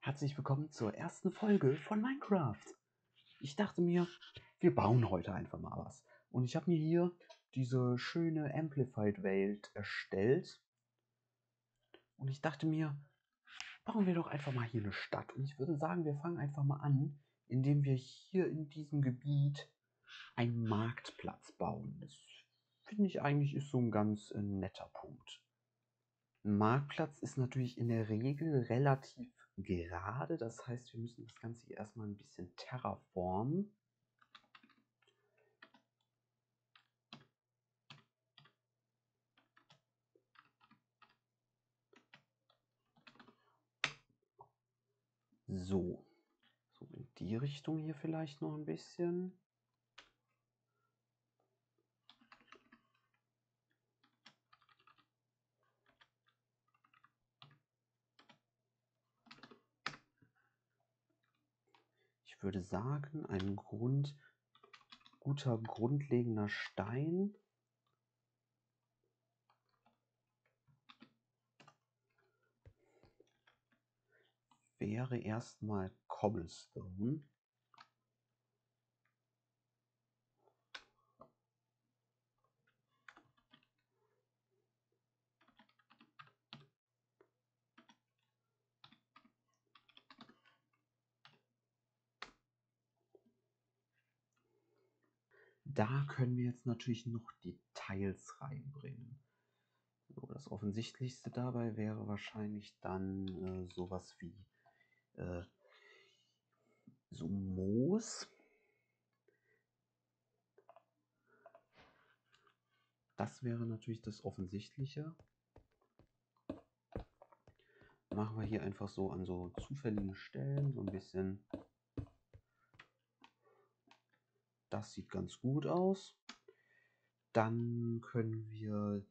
Herzlich willkommen zur ersten Folge von Minecraft. Ich dachte mir, wir bauen heute einfach mal was. Und ich habe mir hier diese schöne Amplified-Welt erstellt. Und ich dachte mir, bauen wir doch einfach mal hier eine Stadt. Und ich würde sagen, wir fangen einfach mal an, indem wir hier in diesem Gebiet einen Marktplatz bauen. Das finde ich eigentlich ist so ein ganz netter Punkt. Ein Marktplatz ist natürlich in der Regel relativ gerade. Das heißt, wir müssen das Ganze hier erstmal ein bisschen terraformen. So. So in die Richtung hier vielleicht noch ein bisschen. Ich würde sagen, ein guter grundlegender Stein wäre erstmal Cobblestone. Da können wir jetzt natürlich noch Details reinbringen. So, das Offensichtlichste dabei wäre wahrscheinlich dann sowas wie so Moos. Das wäre natürlich das Offensichtliche. Machen wir hier einfach so an so zufälligen Stellen so ein bisschen. Das sieht ganz gut aus. Dann können wir,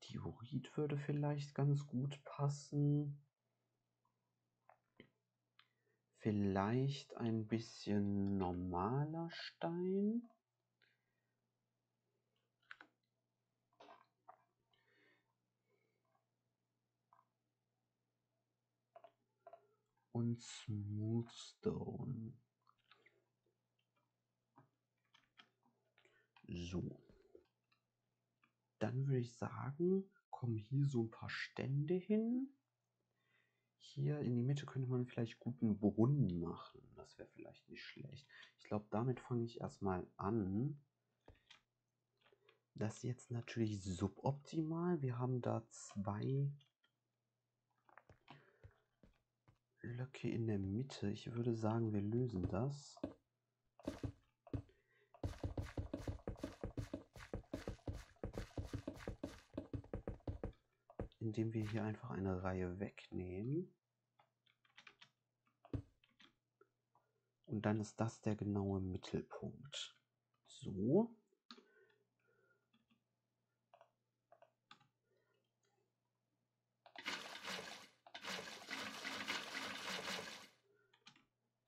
Diorit würde vielleicht ganz gut passen. Vielleicht ein bisschen normaler Stein. Und Smoothstone. So. Dann würde ich sagen, kommen hier so ein paar Stände hin. Hier in die Mitte könnte man vielleicht guten Brunnen machen. Das wäre vielleicht nicht schlecht. Ich glaube, damit fange ich erstmal an. Das ist jetzt natürlich suboptimal. Wir haben da 2 Blöcke in der Mitte. Ich würde sagen, wir lösen das. Indem wir hier einfach eine Reihe wegnehmen. Und dann ist das der genaue Mittelpunkt. So.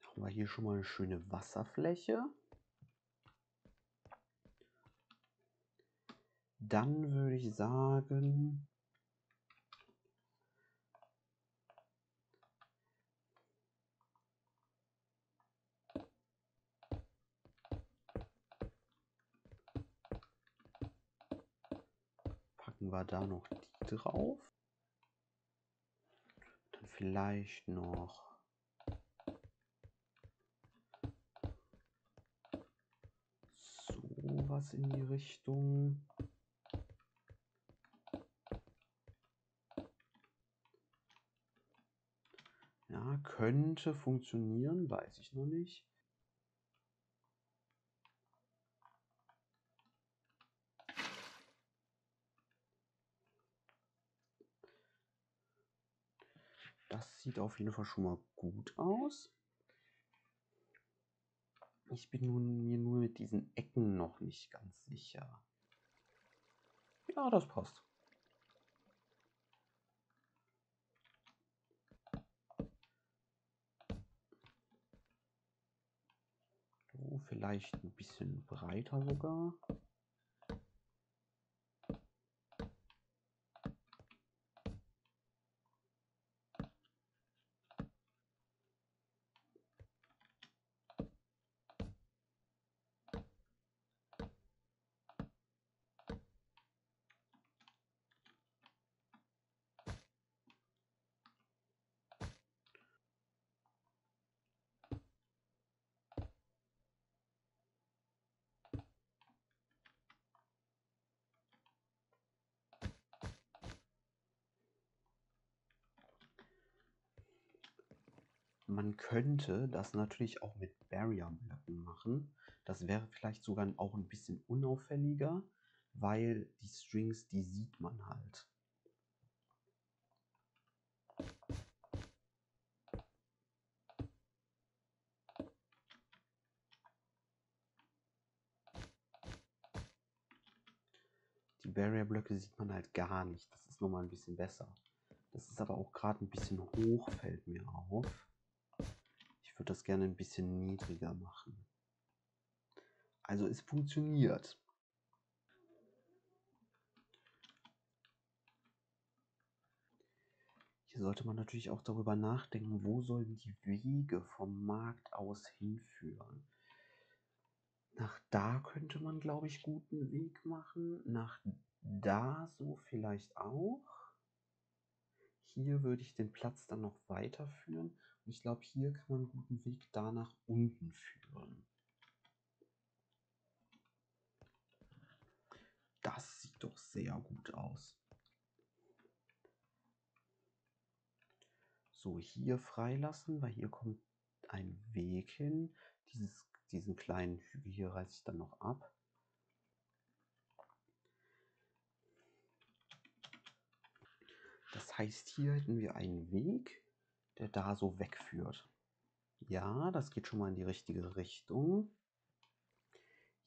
Haben wir hier schon mal eine schöne Wasserfläche. Dann würde ich sagen, packen wir da noch die drauf. Dann vielleicht noch sowas in die Richtung. Ja, könnte funktionieren, weiß ich noch nicht. Das sieht auf jeden Fall schon mal gut aus. Ich bin mir nur mit diesen Ecken noch nicht ganz sicher. Ja, das passt. So, vielleicht ein bisschen breiter sogar. Man könnte das natürlich auch mit Barrier-Blöcken machen. Das wäre vielleicht sogar auch ein bisschen unauffälliger, weil die Strings, die sieht man halt. Die Barrier-Blöcke sieht man halt gar nicht. Das ist nochmal ein bisschen besser. Das ist aber auch gerade ein bisschen hoch, fällt mir auf. Ich würde das gerne ein bisschen niedriger machen. Also es funktioniert. Hier sollte man natürlich auch darüber nachdenken, wo sollen die Wege vom Markt aus hinführen. Nach da könnte man, glaube ich, guten Weg machen. Nach da so vielleicht auch. Hier würde ich den Platz dann noch weiterführen. Und ich glaube, hier kann man einen guten Weg da nach unten führen. Das sieht doch sehr gut aus. So, hier freilassen, weil hier kommt ein Weg hin. Diesen kleinen Hügel hier reiße ich dann noch ab. Das heißt, hier hätten wir einen Weg, der da so wegführt. Ja, das geht schon mal in die richtige Richtung.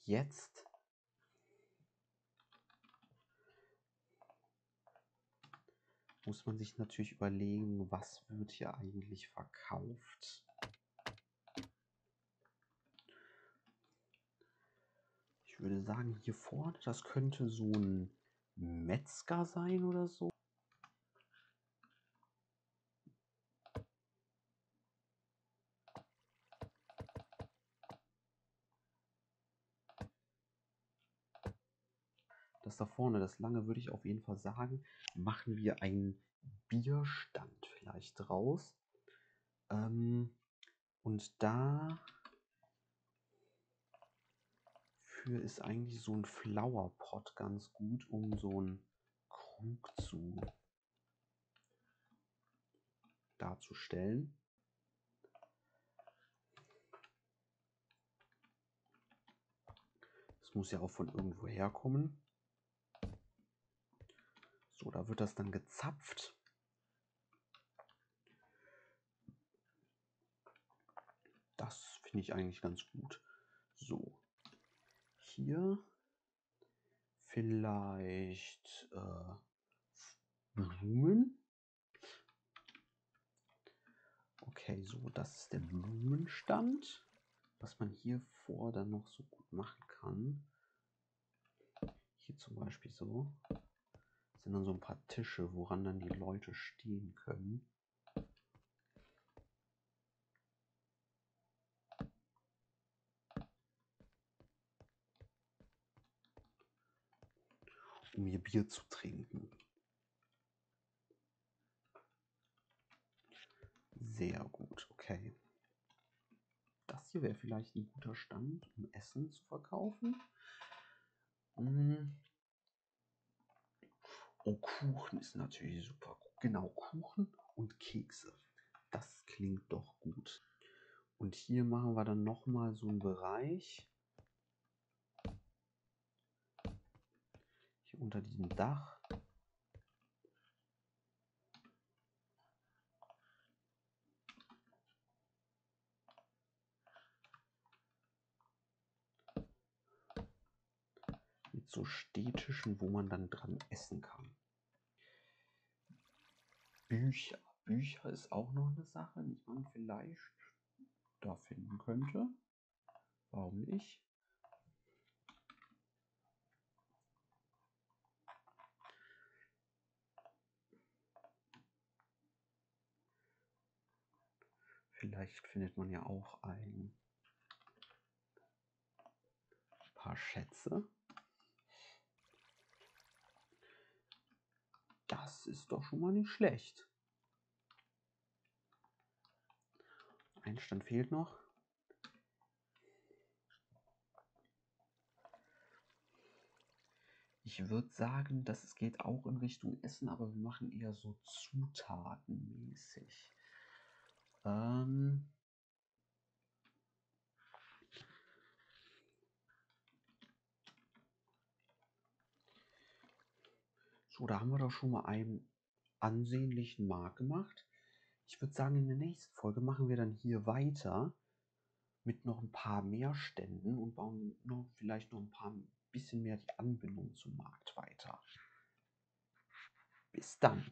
Jetzt muss man sich natürlich überlegen, was wird hier eigentlich verkauft. Ich würde sagen, hier vorne, das könnte so ein Metzger sein oder so. Das da vorne, das lange, würde ich auf jeden Fall sagen, machen wir einen Bierstand vielleicht draus. Und dafür ist eigentlich so ein Flowerpot ganz gut, um so einen Krug darzustellen. Das muss ja auch von irgendwo herkommen. So, da wird das dann gezapft. Das finde ich eigentlich ganz gut. So, hier vielleicht Blumen. Okay, so, das ist der Blumenstand. Was man hier vor dann noch so gut machen kann. Hier zum Beispiel so. Das sind dann so ein paar Tische, woran dann die Leute stehen können. Um ihr Bier zu trinken. Sehr gut, okay. Das hier wäre vielleicht ein guter Stand, um Essen zu verkaufen. Oh, Kuchen ist natürlich super. Genau, Kuchen und Kekse. Das klingt doch gut. Und hier machen wir dann nochmal so einen Bereich. Hier unter diesem Dach. Mit so Stehtischen, wo man dann dran essen kann. Bücher. Bücher ist auch noch eine Sache, die man vielleicht da finden könnte. Warum nicht? Vielleicht findet man ja auch ein paar Schätze. Das ist doch schon mal nicht schlecht. Ein Stand fehlt noch. Ich würde sagen, dass es geht auch in Richtung Essen, aber wir machen eher so zutatenmäßig. So, da haben wir doch schon mal einen ansehnlichen Markt gemacht. Ich würde sagen, in der nächsten Folge machen wir dann hier weiter mit noch ein paar mehr Ständen und bauen vielleicht noch ein bisschen mehr die Anbindung zum Markt weiter. Bis dann.